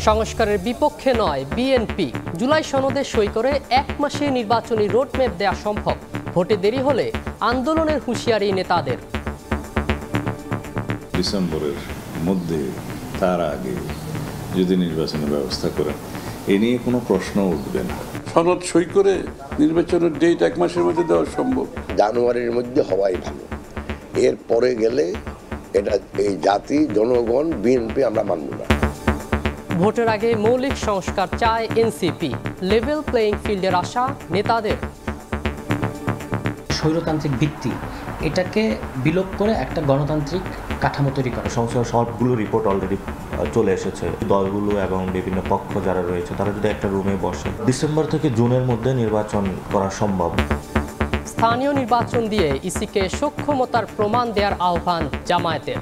সংস্কারের বিপক্ষে নয় বিএনপি। জুলাই সনদে সই করে 1 মাসে নির্বাচনী রোডম্যাপ দেওয়া সম্ভব। ভোটে দেরি হলে আন্দোলনের হুঁশিয়ারি নেতাদের। ডিসেম্বরের মধ্যে তার আগে যদি নির্বাচনের ব্যবস্থা করেন এ নিয়ে কোনো প্রশ্ন উঠবে না। সনদ সই করে নির্বাচনের ডেট 1 মাসের মধ্যে দেওয়া সম্ভব। জানুয়ারির মধ্যে হওয়াই ভালো। এর পরে গেলে এটা এই জাতি জনগণ বিএনপি আমরা মানব না। ভোটের আগে মৌলিক সংস্কার চায় এনসিপি। লেভেল প্লেইং ফিল্ডের আশা নেতাদের। স্বৈরতান্ত্রিক ভিত্তি এটাকে বিলোপ করে একটা গণতান্ত্রিক কাঠামো তৈরি করা। সংস্কার সবগুলো রিপোর্ট অলরেডি চলে এসেছে। দলগুলো এবং বিভিন্ন পক্ষ যারা রয়েছে তারা যদি একটা রুমে বসে ডিসেম্বর থেকে জুনের মধ্যে নির্বাচন করা সম্ভব। স্থানীয় নির্বাচন দিয়ে ইসিকে সক্ষমতার প্রমাণ দেওয়ার আহ্বান জামায়াতের।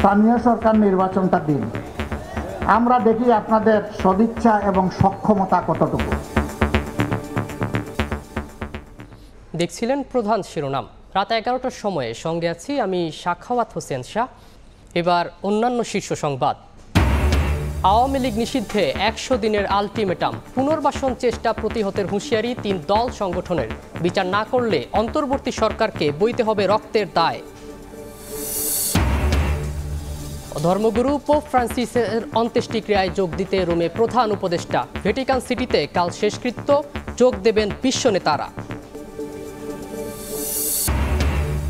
স্থানীয় সরকার নির্বাচনটা দিন, আমরা দেখি আপনাদের সদিচ্ছা এবং সক্ষমতা কতটুকু। দেখছিলেন প্রধান শিরোনাম। রাত 11টার সময়ে সঙ্গে আছি আমি সাখাওয়াত হোসেন শাহ। এবার অন্যান্য শীর্ষ সংবাদ। আওয়ামী লীগ নিষিদ্ধে 100 দিনের আলটিমেটাম। পুনর্বাসন চেষ্টা প্রতিহতের হুঁশিয়ারি 3 দল সংগঠনের। বিচার না করলে অন্তর্বর্তী সরকারকে বইতে হবে রক্তের দায়। ধর্মগুরু পোপ ফ্রান্সিসের অন্ত্যেষ্টিক্রিয়ায় যোগ দিতে রোমে প্রধান উপদেষ্টা। ভ্যাটিকান সিটিতে কাল শেষকৃত্য, যোগ দেবেন বিশ্ব নেতারা।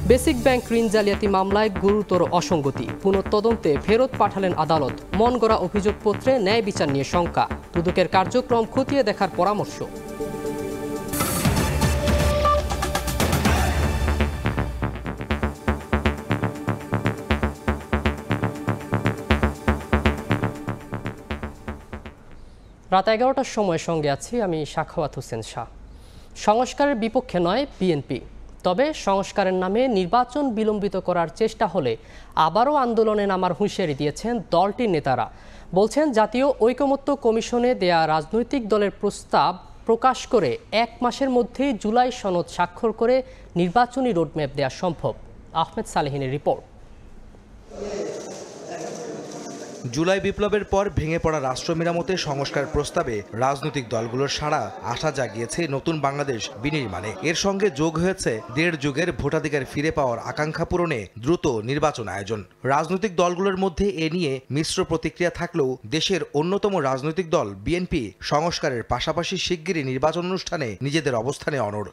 বেসিক ব্যাংক ঋণ জালিয়াতি মামলায় গুরুতর অসঙ্গতি। পুনঃতদন্তে ফেরত পাঠালেন আদালত। মন গড়া অভিযোগপত্রে ন্যায় বিচার নিয়ে শঙ্কা। দুদকের কার্যক্রম খতিয়ে দেখার পরামর্শ। রাত 11টার সময় সঙ্গে আছি আমি সাখাওয়াত হোসেন শাহ। সংস্কারের বিপক্ষে নয় বিএনপি, তবে সংস্কারের নামে নির্বাচন বিলম্বিত করার চেষ্টা হলে আবারও আন্দোলনে নামার হুঁশিয়ারি দিয়েছেন দলটির নেতারা। বলছেন জাতীয় ঐকমত্য কমিশনে দেয়া রাজনৈতিক দলের প্রস্তাব প্রকাশ করে 1 মাসের মধ্যেই জুলাই সনদ স্বাক্ষর করে নির্বাচনী রোডম্যাপ দেওয়া সম্ভব। আহমেদ সালেহিনের রিপোর্ট। জুলাই বিপ্লবের পর ভেঙে পড়া রাষ্ট্র মেরামতে সংস্কার প্রস্তাবে রাজনৈতিক দলগুলোর সাড়া আশা জাগিয়েছে নতুন বাংলাদেশ বিনির্মাণে। এর সঙ্গে যোগ হয়েছে 1.5 যুগের ভোটাধিকার ফিরে পাওয়ার আকাঙ্ক্ষা পূরণে দ্রুত নির্বাচন আয়োজন। রাজনৈতিক দলগুলোর মধ্যে এ নিয়ে মিশ্র প্রতিক্রিয়া থাকলেও দেশের অন্যতম রাজনৈতিক দল বিএনপি সংস্কারের পাশাপাশি শিগগিরই নির্বাচন অনুষ্ঠানে নিজেদের অবস্থানে অনড়।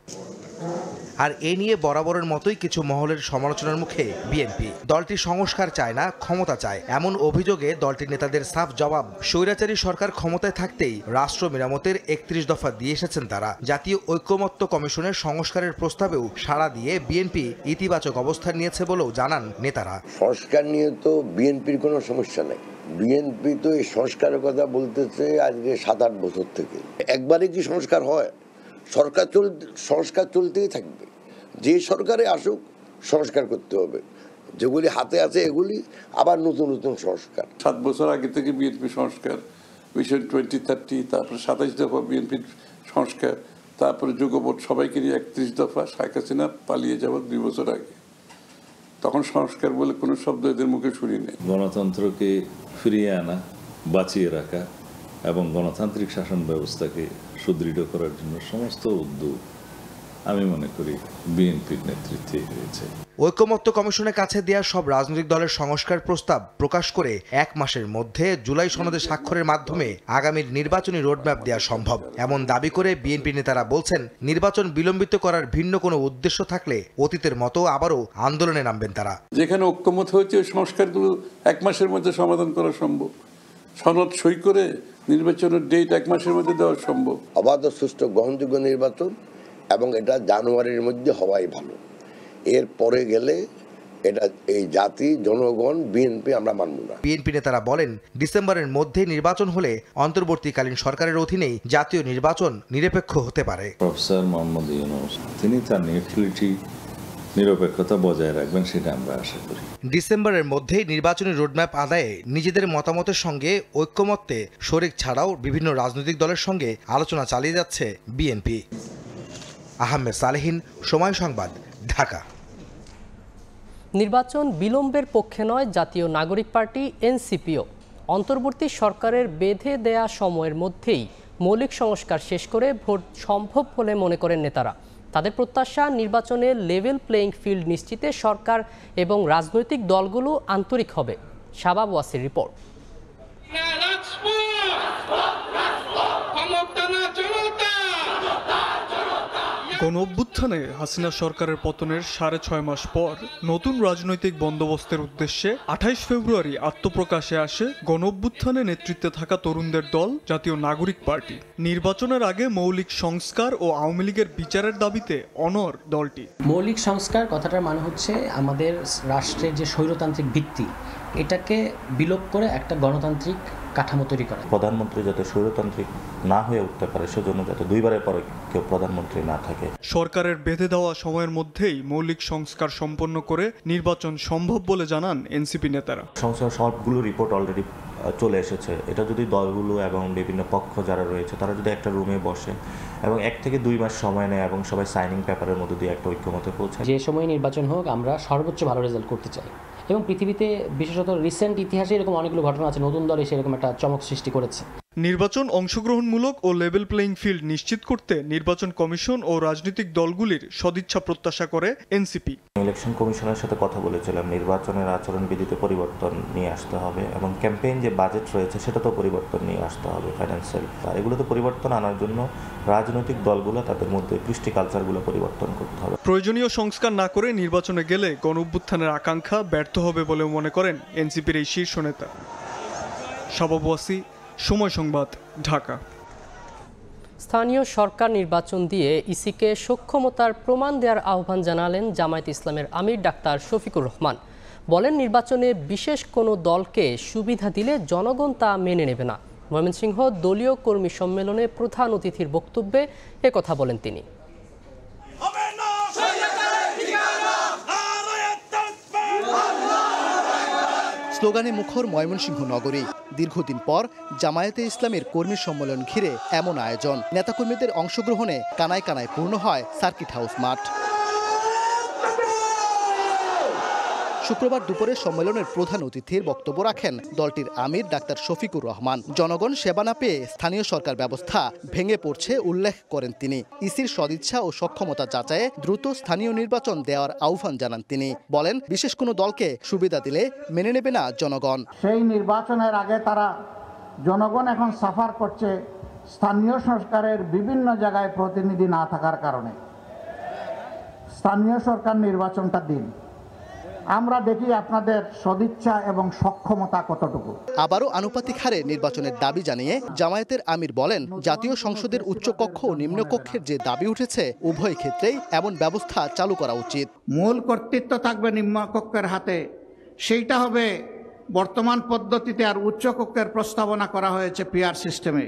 আর এ নিয়ে বরাবরের মতোই কিছু মহলের সমালোচনার মুখে বিএনপি। দলটি সংস্কার চায় না, ক্ষমতা চায়, এমন অভিযোগে দলটির নেতাদের সাফ জবাব। স্বৈরাচারী সরকার ক্ষমতায় থাকতেই রাষ্ট্র মেরামতের 31 দফা দিয়ে এসেছেন তারা। জাতীয় ঐকমত্য কমিশনের সংস্কারের প্রস্তাবেও সাড়া দিয়ে বিএনপি ইতিবাচক অবস্থান নিয়েছে বলেও জানান নেতারা। সংস্কার নিয়ে তো বিএনপির কোনো সমস্যা নেই। বিএনপি তো এই সংস্কারের কথা বলতেছে আজকে 7-8 বছর থেকে। একবারে কি সংস্কার হয়? সংস্কার চলতেই থাকবে। যে সরকারে আসুক সংস্কার করতে হবে। যেগুলি হাতে আছে এগুলি আবার নতুন নতুন সংস্কার। 7 বছর আগে থেকে বিএনপি সংস্কার, ভিশন 2030, তারপরে 27 দফা বিএনপির সংস্কার, তারপরে যুগপৎ সবাইকে নিয়ে 31 দফা। শেখ হাসিনা পালিয়ে যাওয়ার 2 বছর আগে, তখন সংস্কার বলে কোনো শব্দ এদের মুখে শুনি নেই। গণতন্ত্রকে ফিরিয়ে আনা, বাঁচিয়ে রাখা এবং গণতান্ত্রিক শাসন ব্যবস্থাকে সুদৃঢ় করার জন্য সমস্ত উদ্যোগ আমি মনে করি বিএনপির নেতৃত্বে হয়েছে। ঐকমত্য কমিশনের কাছে দেয়া সব রাজনৈতিক দলের সংস্কার প্রস্তাব প্রকাশ করে 1 মাসের মধ্যে জুলাই সনদে স্বাক্ষরের মাধ্যমে আগামীর নির্বাচনী রোডম্যাপ দেওয়া সম্ভব এমন দাবি করে বিএনপি নেতারা বলছেন, নির্বাচন বিলম্বিত করার ভিন্ন কোনো উদ্দেশ্য থাকলে অতীতের মতো আবারও আন্দোলনে নামবেন তারা। যেখানে ঐকমত হয়েছে ওই সংস্কারগুলো 1 মাসের মধ্যে সমাধান করা সম্ভব। সনদ সই করে নির্বাচনের ডেট 1 মাসের মধ্যে দেওয়া সম্ভব। অবাধ, সুষ্ঠু, গ্রহণযোগ্য নির্বাচন এবং এটা জানুয়ারির মধ্যে হওয়াই ভালো। এর পরে গেলে এটা এই জাতি জনগণ বিএনপি আমরা মানব না। বিএনপি নেতারা বলেন, ডিসেম্বরের মধ্যে নির্বাচন হলে অন্তর্বর্তীকালীন সরকারের অধীনেই জাতীয় নির্বাচন নিরপেক্ষ হতে পারে। প্রফেসর মোহাম্মদ ইউনূস তিনি তার নিউট্রালিটি, নিরপেক্ষতা বজায় রাখবেন, সেটা আমরা আশা করি। ডিসেম্বরের মধ্যেই নির্বাচনী রোডম্যাপ আদায়ে নিজেদের মতামতের সঙ্গে ঐক্যমত্যে শরিক ছাড়াও বিভিন্ন রাজনৈতিক দলের সঙ্গে আলোচনা চালিয়ে যাচ্ছে বিএনপি। আহমেদ সালেহিন, সময় সংবাদ, ঢাকা। নির্বাচন বিলম্বের পক্ষে নয় জাতীয় নাগরিক পার্টি এনসিপিও। অন্তর্বর্তী সরকারের বেঁধে দেয়া সময়ের মধ্যেই মৌলিক সংস্কার শেষ করে ভোট সম্ভব বলে মনে করেন নেতারা। তাদের প্রত্যাশা, নির্বাচনে লেভেল প্লেইং ফিল্ড নিশ্চিতে সরকার এবং রাজনৈতিক দলগুলো আন্তরিক হবে। শাবাব ওয়াসির রিপোর্ট। গণঅভ্যুত্থানে হাসিনা সরকারের পতনের 6.5 মাস পর নতুন রাজনৈতিক বন্দোবস্তের উদ্দেশ্যে 28 ফেব্রুয়ারি আত্মপ্রকাশে আসে গণঅভ্যুত্থানে নেতৃত্বে থাকা তরুণদের দল জাতীয় নাগরিক পার্টি। নির্বাচনের আগে মৌলিক সংস্কার ও আওয়ামী লীগের বিচারের দাবিতে অনড় দলটি। মৌলিক সংস্কার কথাটার মানে হচ্ছে আমাদের রাষ্ট্রের যে স্বৈরতান্ত্রিক ভিত্তি, এটাকে বিলোপ করে একটা গণতান্ত্রিক কাঠামো তৈরি করা। প্রধানমন্ত্রী যাতে স্বৈরতান্ত্রিক না হয়ে উঠতে পারে, সেজন্য যাতে দুইবারের পরে কেউ প্রধানমন্ত্রী না থাকে। সরকারের বেঁধে দেওয়া সময়ের মধ্যেই মৌলিক সংস্কার সম্পন্ন করে নির্বাচন সম্ভব বলে জানান এনসিপি নেতারা। সংস্কার সবগুলো রিপোর্ট অলরেডি চলে এসেছে। এটা যদি দলগুলো এবং বিভিন্ন পক্ষ যারা রয়েছে তারা যদি একটা রুমে বসে এবং 1 থেকে 2 মাস সময় নেয় এবং সবাই সাইনিং পেপারের মধ্যে দিয়ে একটা ঐক্যমতে পৌঁছায়, যে সময় নির্বাচন হোক আমরা সর্বোচ্চ ভালো রেজাল্ট করতে চাই। এবং পৃথিবীতে বিশেষত রিসেন্ট ইতিহাসে এরকম অনেকগুলো ঘটনা আছে, নতুন দল এসে এরকম একটা চমক সৃষ্টি করেছে। নির্বাচন অংশগ্রহণমূলক ও লেভেল প্লেইং ফিল্ড নিশ্চিত করতে নির্বাচন কমিশন ও রাজনৈতিক দলগুলির সদিচ্ছা প্রত্যাশা করে এনসিপি। ইলেকশন কমিশনের সাথে কথা বলেছিলাম, নির্বাচনের আচরণবিধিতে পরিবর্তন নিয়ে আসতে হবে এবং ক্যাম্পেইন যে বাজেট রয়েছে সেটাতেও পরিবর্তন নিয়ে আসতে হবে, ফাইন্যান্সিয়াল। আর এগুলোতে পরিবর্তন আনার জন্য রাজনৈতিক দলগুলো তাদের মধ্যে কৃষ্টি কালচারগুলো পরিবর্তন করতে হবে। প্রয়োজনীয় সংস্কার না করে নির্বাচনে গেলে গণঅভ্যুত্থানের আকাঙ্ক্ষা ব্যর্থ হবে বলেও মনে করেন এনসিপির এই শীর্ষ নেতা। শাবাব ওয়াসি, সময় সংবাদ, ঢাকা। স্থানীয় সরকার নির্বাচন দিয়ে ইসিকে সক্ষমতার প্রমাণ দেওয়ার আহ্বান জানালেন জামায়াতে ইসলামের আমির ডাক্তার শফিকুর রহমান। বলেন, নির্বাচনে বিশেষ কোনো দলকে সুবিধা দিলে জনগণ তা মেনে নেবে না। ময়মনসিংহ দলীয় কর্মী সম্মেলনে প্রধান অতিথির বক্তব্যে একথা বলেন তিনি। স্লোগানে মুখর ময়মনসিংহ নগরী। দীর্ঘদিন পর জামায়াতে ইসলামের কর্মী সম্মেলন ঘিরে এমন আয়োজন। নেতাকর্মীদের অংশগ্রহণে কানায় কানায় পূর্ণ হয় সার্কিট হাউস মাঠ। শুক্রবার দুপুরে সম্মেলনের প্রধান অতিথির বক্তব্য রাখেন দলটির আমির ডাক্তার শফিকুর রহমান। জনগণ সেবা না পেয়ে স্থানীয় সরকার ব্যবস্থা ভেঙে পড়ছে উল্লেখ করেন তিনি। ইসির সদিচ্ছা ও সক্ষমতা যাচাইয়ে দ্রুত স্থানীয় নির্বাচন দেওয়ার আহ্বান জানান তিনি। বলেন, বিশেষ কোনো দলকে সুবিধা দিলে মেনে নেবে না জনগণ। সেই নির্বাচনের আগে তারা জনগণ এখন সাফার করছে স্থানীয় সরকারের বিভিন্ন জায়গায় প্রতিনিধি না থাকার কারণে। স্থানীয় সরকার নির্বাচনটা দিন, আমরা দেখি আপনাদের সদিচ্ছা এবং সক্ষমতা কতটুকু। আবারও আনুপাতিক হারে নির্বাচনের দাবি জানিয়ে জামায়াতের আমির বলেন, জাতীয় সংসদের উচ্চকক্ষ ও নিম্নকক্ষের যে দাবি উঠেছে উভয় ক্ষেত্রেই এমন ব্যবস্থা চালু করা উচিত। মূল কর্তৃত্ব থাকবে নিম্নকক্ষের হাতে, সেইটা হবে বর্তমান পদ্ধতিতে। আর উচ্চকক্ষের প্রস্তাবনা করা হয়েছে পিআর সিস্টেমে।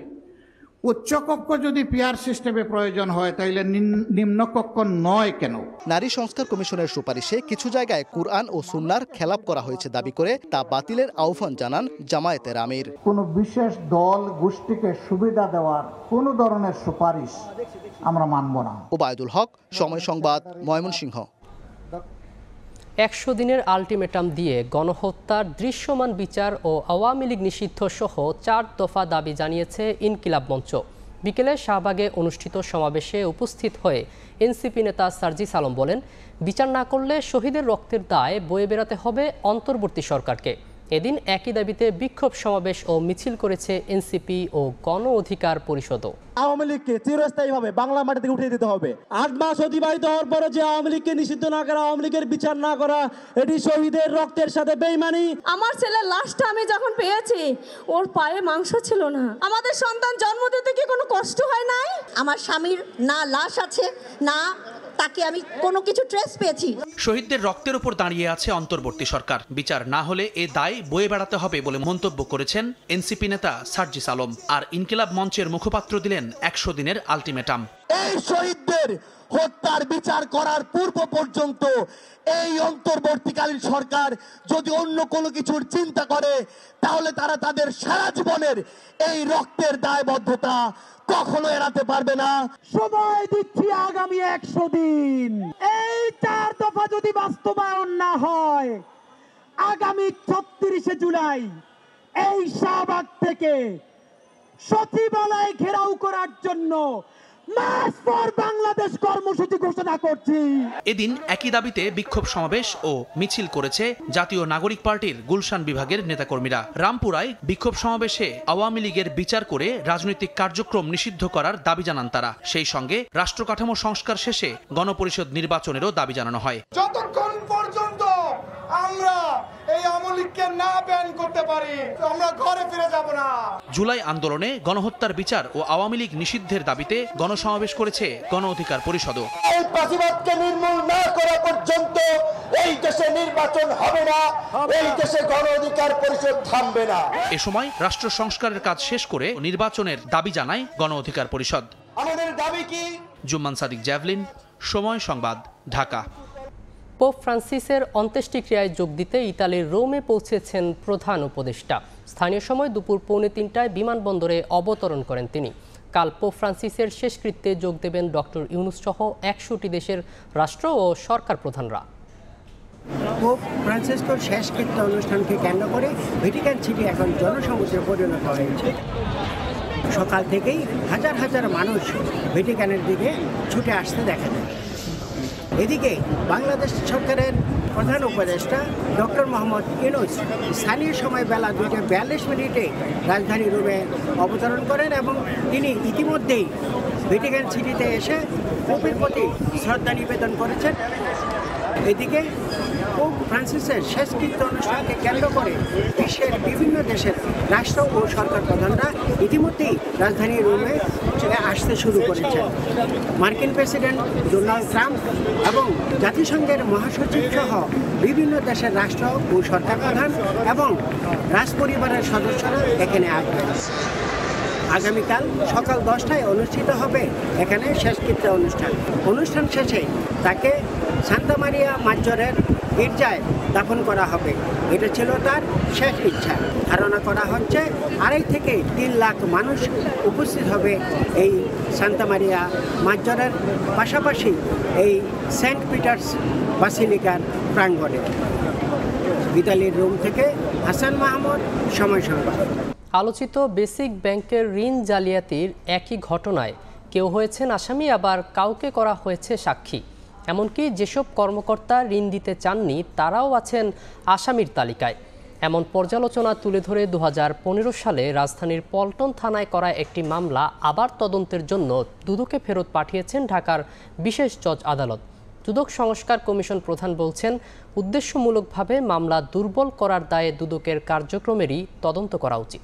উচ্চকক্ষ যদি পিআর সিস্টেমে প্রয়োজন হয় তাহলে নিম্নকক্ষ নয় কেন? নারী সংস্কার কমিশনের সুপারিশে কিছু জায়গায় কুরআন ও সুন্নাহর খেলাপ করা হয়েছে দাবি করে তা বাতিলের আহ্বান জানান জামায়াতের আমির। কোনো বিশেষ দল গোষ্ঠীকে সুবিধা দেওয়ার কোনো ধরনের সুপারিশ আমরা মানব না। ওবায়দুল হক, সময় সংবাদ, ময়মনসিংহ। 100 দিনের আলটিমেটাম দিয়ে গণহত্যার দৃশ্যমান বিচার ও আওয়ামী লীগ নিষিদ্ধ সহ 4 দফা দাবি জানিয়েছে ইনকিলাব মঞ্চ। বিকেলে শাহবাগে অনুষ্ঠিত সমাবেশে উপস্থিত হয়ে এনসিপি নেতা সার্জিস আলম বলেন, বিচার না করলে শহীদের রক্তের দায় বয়ে বেড়াতে হবে অন্তর্বর্তী সরকারকে। এদিন একই দাবিতে বিক্ষোভ সমাবেশ ও মিছিল করেছে এনসিপি ও গণ অধিকার পরিষদও। আওয়ামী লীগকে চিরস্থায়ীভাবে বাংলা মাটি থেকে উঠিয়ে দিতে হবে। 8 মাস অতিবাহিত হওয়ার পরে যে আওয়ামী লীগকে নিষিদ্ধ না করা, আওয়ামী লীগের বিচার না করা, এটি শহীদের রক্তের সাথে বেইমানি। আমার ছেলের লাশটা আমি যখন পেয়েছি, ওর পায়ে মাংস ছিল না। আমাদের সন্তান জন্ম দিতে কি কোনো কষ্ট হয় নাই? আমার স্বামীর না লাশ আছে, না তাকে আমি কোনো কিছু ট্রেস পেয়েছি। শহীদদের রক্তের উপর দাঁড়িয়ে আছে অন্তর্বর্তী সরকার। বিচার না হলে এ দায় বয়ে বেড়াতে হবে বলে মন্তব্য করেছেন এনসিপি নেতা সার্জিস আলম। আর ইনকিলাব মঞ্চের মুখপাত্র দিলেন 100 দিনের আলটিমেটাম। এই শহীদদের হত্যার বিচার করার পূর্ব পর্যন্ত এই অন্তর্বর্তীকালীন সরকার যদি অন্য কোনো কিছুর চিন্তা করে, তাহলে তারা তাদের সারা জীবনের এই রক্তের দায়বদ্ধতা কখনো এড়াতে পারবে না। সময় দিচ্ছি আগামী 100 দিন। এই 4 দফা যদি বাস্তবায়ন না হয়, আগামী 36শে জুলাই এই শাহবাগ থেকে সচিবালয় ঘেরাও করার জন্য মার্চ ফর বাংলাদেশ কর্মসূচি ঘোষণা করছি। এদিন একই দাবিতে বিক্ষোভ সমাবেশ ও মিছিল করেছে জাতীয় নাগরিক পার্টির গুলশান বিভাগের নেতাকর্মীরা। রামপুরায় বিক্ষোভ সমাবেশে আওয়ামী লীগের বিচার করে রাজনৈতিক কার্যক্রম নিষিদ্ধ করার দাবি জানান তারা। সেই সঙ্গে রাষ্ট্রকাঠামো সংস্কার শেষে গণপরিষদ নির্বাচনেরও দাবি জানানো হয়। যতক্ষণ পর্যন্ত আমরা এই আওয়ামী লীগকে না ব্যান করতে পারি আমরা ঘরে ফিরে যাব না। জুলাই আন্দোলনে গণহত্যার বিচার ও আওয়ামী লীগ নিষিদ্ধের দাবিতে গণসমাবেশ করেছে গণ অধিকার পরিষদও। এই ফাঁসিবাদকে নির্মূল না করা পর্যন্ত এই দেশে নির্বাচন হবে না, এই দেশে গণ অধিকার পরিষদ থামবে না। এ সময় রাষ্ট্র সংস্কারের কাজ শেষ করে নির্বাচনের দাবি জানায় গণ অধিকার পরিষদ। আমাদের দাবি কি? জুম্মান সাদিক, জ্যাভলিন, সময় সংবাদ, ঢাকা। পোপ ফ্রান্সিসের অন্ত্যেষ্টিক্রিয়ায় যোগ দিতে ইতালির রোমে পৌঁছেছেন প্রধান উপদেষ্টা। স্থানীয় সময় দুপুর 2:45টায় বিমানবন্দরে অবতরণ করেন তিনি। কাল পোপ ফ্রান্সিসের শেষকৃত্যে যোগ দেবেন ডক্টর ইউনুস সহ 100টি দেশের রাষ্ট্র ও সরকার প্রধানরা। পোপ ফ্রান্সিসকোর শেষকৃত্য অনুষ্ঠানকে কেন্দ্র করে ভ্যাটিকান সিটি এখন জনসমুদ্রে পরিণত হয়েছে। সকাল থেকেই হাজার হাজার মানুষ ভ্যাটিকানের দিকে ছুটে আসতে দেখা যায়। এদিকে বাংলাদেশ সরকারের প্রধান উপদেষ্টা ডক্টর মোহাম্মদ ইউনূস স্থানীয় সময় বেলা 2:42 রাজধানী রোমে অবতরণ করেন এবং তিনি ইতিমধ্যেই ভ্যাটিকান সিটিতে এসে পোপের প্রতি শ্রদ্ধা নিবেদন করেছেন। এদিকে পোপ ফ্রান্সিসের শেষকৃত্য অনুষ্ঠানকে কেন্দ্র করে বিশ্বের বিভিন্ন দেশের রাষ্ট্র ও সরকার প্রধানরা ইতিমধ্যেই রাজধানী রোমে আসতে শুরু করেছেন। মার্কিন প্রেসিডেন্ট ডোনাল্ড ট্রাম্প এবং জাতিসংঘের মহাসচিব সহ বিভিন্ন দেশের রাষ্ট্র ও সরকার প্রধান এবং রাজপরিবারের সদস্যরা এখানে আসবেন। আগামীকাল সকাল 10টায় অনুষ্ঠিত হবে এখানে শেষকৃত্য অনুষ্ঠান শেষে তাকে সান্তা মারিয়া মাজ্জরের গির্জায় দাফন করা হবে। এটা ছিল তার শেষ ইচ্ছা। ধারণা করা হচ্ছে 2.5 থেকে 3 লাখ মানুষ উপস্থিত হবে এই সান্তা মারিয়া মাজ্জরের পাশাপাশি এই সেন্ট পিটার্স বাসিলিকার প্রাঙ্গণে। ইতালির রোম থেকে হাসান মাহমুদ, সময় সংবাদ। আলোচিত বেসিক ব্যাংকের ঋণ জালিয়াতির একই ঘটনায় কেউ হয়েছেন আসামি, আবার কাউকে করা হয়েছে সাক্ষী। এমনকি যেসব কর্মকর্তা ঋণ দিতে চাননি তারাও আছেন আসামির তালিকায়। এমন পর্যালোচনা তুলে ধরে 2015 সালে রাজধানীর পল্টন থানায় করা একটি মামলা আবার তদন্তের জন্য দুদকে ফেরত পাঠিয়েছেন ঢাকার বিশেষ জজ আদালত। দুদক সংস্কার কমিশন প্রধান বলছেন, উদ্দেশ্যমূলকভাবে মামলা দুর্বল করার দায়ে দুদকের কার্যক্রমেরই তদন্ত করা উচিত।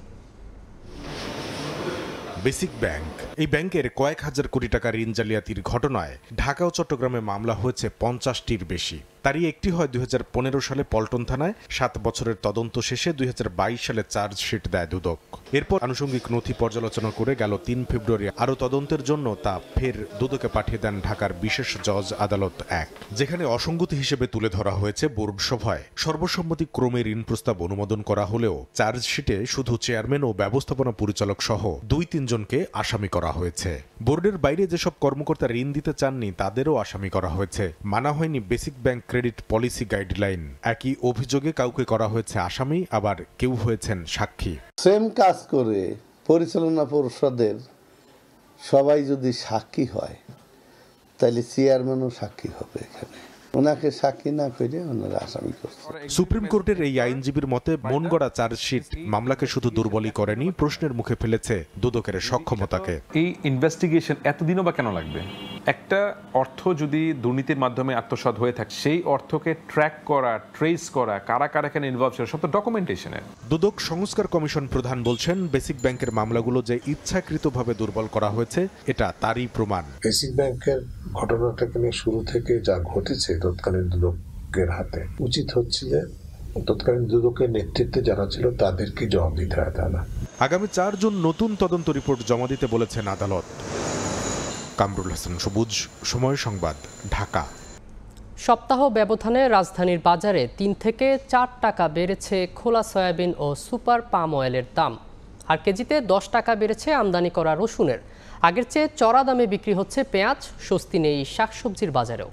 বেসিক ব্যাংক, এই ব্যাংকের কয়েক হাজার কোটি টাকা ঋণ জালিয়াতির ঘটনায় ঢাকা ও চট্টগ্রামে মামলা হয়েছে 50টির বেশি। তারই একটি হয় 2015 সালে পল্টন থানায়। 7 বছরের তদন্ত শেষে 2022 সালে চার্জশিট দেয় দুদক। এরপর আনুষঙ্গিক নথি পর্যালোচনা করে গেল 3 ফেব্রুয়ারি আরও তদন্তের জন্য তা ফের দুদকে পাঠিয়ে দেন ঢাকার বিশেষ জজ আদালত 1, যেখানে অসঙ্গতি হিসেবে তুলে ধরা হয়েছে বোর্ড সভায় সর্বসম্মতিক্রমে ঋণ প্রস্তাব অনুমোদন করা হলেও চার্জশিটে শুধু চেয়ারম্যান ও ব্যবস্থাপনা পরিচালক সহ 2-3 জনকে আসামি করা হয়েছে। বোর্ডের বাইরে যেসব কর্মকর্তা ঋণ দিতে চাননি তাদেরও আসামি করা হয়েছে। মানা হয়নি basic bank credit policy guideline. একই অভিযোগে কাউকে করা হয়েছে আসামি, আবার কেউ হয়েছেন সাক্ষী। সেম কাজ করে পরিচালনা পরিষদের সবাই যদি সাক্ষী হয় তাহলে চেয়ারম্যানও সাক্ষী হবে। এখানে ওনাকে সাক্ষী না করে ওনারা আসামি করছে। সুপ্রিম কোর্টের এই আইনজীবীর মতে মন গড়া চার্জশিট মামলাকে শুধু দুর্বলই করেনি, প্রশ্নের মুখে ফেলেছে দুদকের সক্ষমতাকে। এই ইনভেস্টিগেশন এতদিনও বা কেন লাগবে? একটা অর্থ যদি দুর্নীতির মাধ্যমে আত্মসাৎ হয়ে থাকে, সেই অর্থকে ট্র্যাক করা, ট্রেস করা, কারা কারা এখানে ইনভলভ ছিল, সব তো ডকুমেন্টেশনের। দুদক সংস্কার কমিশন প্রধান বলছেন, বেসিক ব্যাংকের মামলাগুলো যে ইচ্ছাকৃতভাবে দুর্বল করা হয়েছে এটা তারই প্রমাণ। বেসিক ব্যাংকের ঘটনাটাকে নিয়ে শুরু থেকে যা ঘটেছে তৎকালীন দুদকের হাতে, উচিত হচ্ছে যে তৎকালীন দুদকের নেতৃত্বে যারা ছিল তাদেরকে জবাব দিতে হয়। তা না, আগামী 4 জুন নতুন তদন্ত রিপোর্ট জমা দিতে বলেছেন আদালত। কামরুল হাসান সবুজ, সময় সংবাদ, ঢাকা। সপ্তাহ ব্যবধানে রাজধানীর বাজারে 3 থেকে 4 টাকা বেড়েছে খোলা সয়াবিন ও সুপার পাম অয়েলের দাম। আর কেজিতে 10 টাকা বেড়েছে আমদানি করা রসুনের। আগের চেয়ে চড়া দামে বিক্রি হচ্ছে পেঁয়াজ। স্বস্তি নেই শাকসবজির বাজারেও।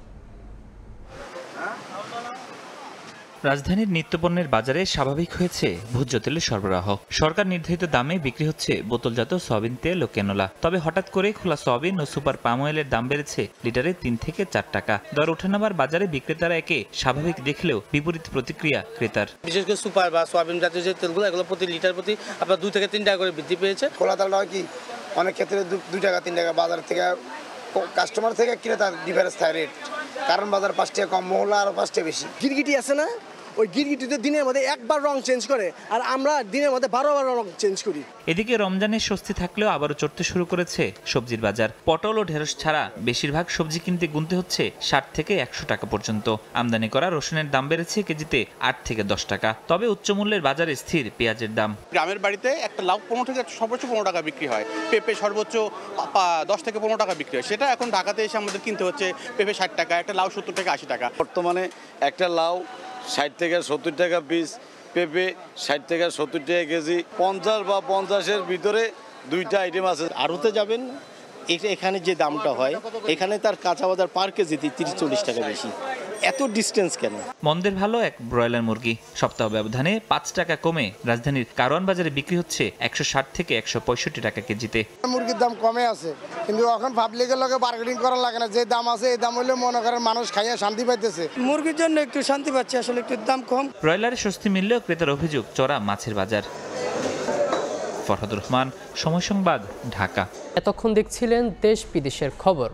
রাজধানীর নিত্যপণ্যের বাজারে স্বাভাবিক হয়েছে ভোজ্য তেলের সরবরাহ। সরকার নির্ধারিত দামে বিক্রি হচ্ছে বোতলজাত সয়াবিন তেল ও ক্যানোলা। তবে হঠাৎ করে খোলা সয়াবিন ও সুপার পাম অয়েলের দাম বেড়েছে লিটারে 3 থেকে 4 টাকা। দর ওঠানামার বাজারে বিক্রেতারা একে স্বাভাবিক দেখলেও বিপরীত প্রতিক্রিয়া ক্রেতার। বিশেষ করে সুপার বা সয়াবিন জাতীয় যে তেলগুলো এগুলো প্রতি লিটার প্রতি আপনার 2 থেকে 3 টাকা করে বৃদ্ধি পেয়েছে। খোলা তেলটা হয় কি অনেক ক্ষেত্রে 2 টাকা 3 টাকা বাজার থেকে কাস্টমার থেকে কিনে তার ডিফারেন্স থাকে রেট, কারণ বাজার 5 টাকা কম, মহল্লা আরো 5 টাকা বেশি। গিরগিটি আছে না, ওই গিরগিটিতে দিনের মধ্যে একবার রং চেঞ্জ করে, আর আমরা দিনের মধ্যে 12 বার রং চেঞ্জ করি। এদিকে রমজানের স্বস্তি থাকলেও আবারও চড়তে শুরু করেছে সবজির বাজার। পটল ও ঢেঁড়স ছাড়া বেশিরভাগ সবজি কিনতে গুনতে হচ্ছে 60 থেকে 100 টাকা পর্যন্ত। আমদানি করা রসুনের দাম বেড়েছে কেজিতে 8 থেকে 10 টাকা। তবে উচ্চমূল্যের বাজারে স্থির পেঁয়াজের দাম। গ্রামের বাড়িতে একটা লাউ 15 থেকে সর্বোচ্চ 15 টাকা বিক্রি হয়, পেঁপে সর্বোচ্চ 10 থেকে 15 টাকা বিক্রি হয়। সেটা এখন ঢাকাতে এসে আমাদের কিনতে হচ্ছে পেঁপে 60 টাকা, একটা লাউ 70 থেকে 80 টাকা। বর্তমানে একটা লাউ 60 থেকে 70 টাকা পিস, পেঁপে 60 থেকে 70 টাকা কেজি, 50 বা 50-এর ভিতরে 2টা আইটেম আছে। আড়তে যাবেন, এখানে যে দামটা হয় এখানে তার কাঁচা বাজার পার কেজিতে 30-40 টাকা বেশি। এত ডিস্টেন্স কেন? মন্দের ভালো এক ব্রয়লার মুরগি সপ্তাহ ব্যবধানে 5 টাকা কমে রাজধানীর কারওয়ান বাজারে বিক্রি হচ্ছে 160 থেকে 165 টাকা কেজিতে। মুরগির দাম কমে আছে, কিন্তু এখন পাবলিকের লগে বার্গেনিং করা লাগে না, যে দাম আছে এই দাম হলে মনে করেন মানুষ খাইয়া শান্তি পাইতেছে। মুরগির জন্য একটু শান্তি পাচ্ছে, আসলে একটু দাম কম। ব্রয়লারের স্বস্তি মিললেও ক্রেতার অভিযোগ চড়া মাছের বাজার। ফরহাদুর রহমান, সময় সংবাদ, ঢাকা। এতক্ষণ দেখছিলেন দেশ বিদেশের খবর।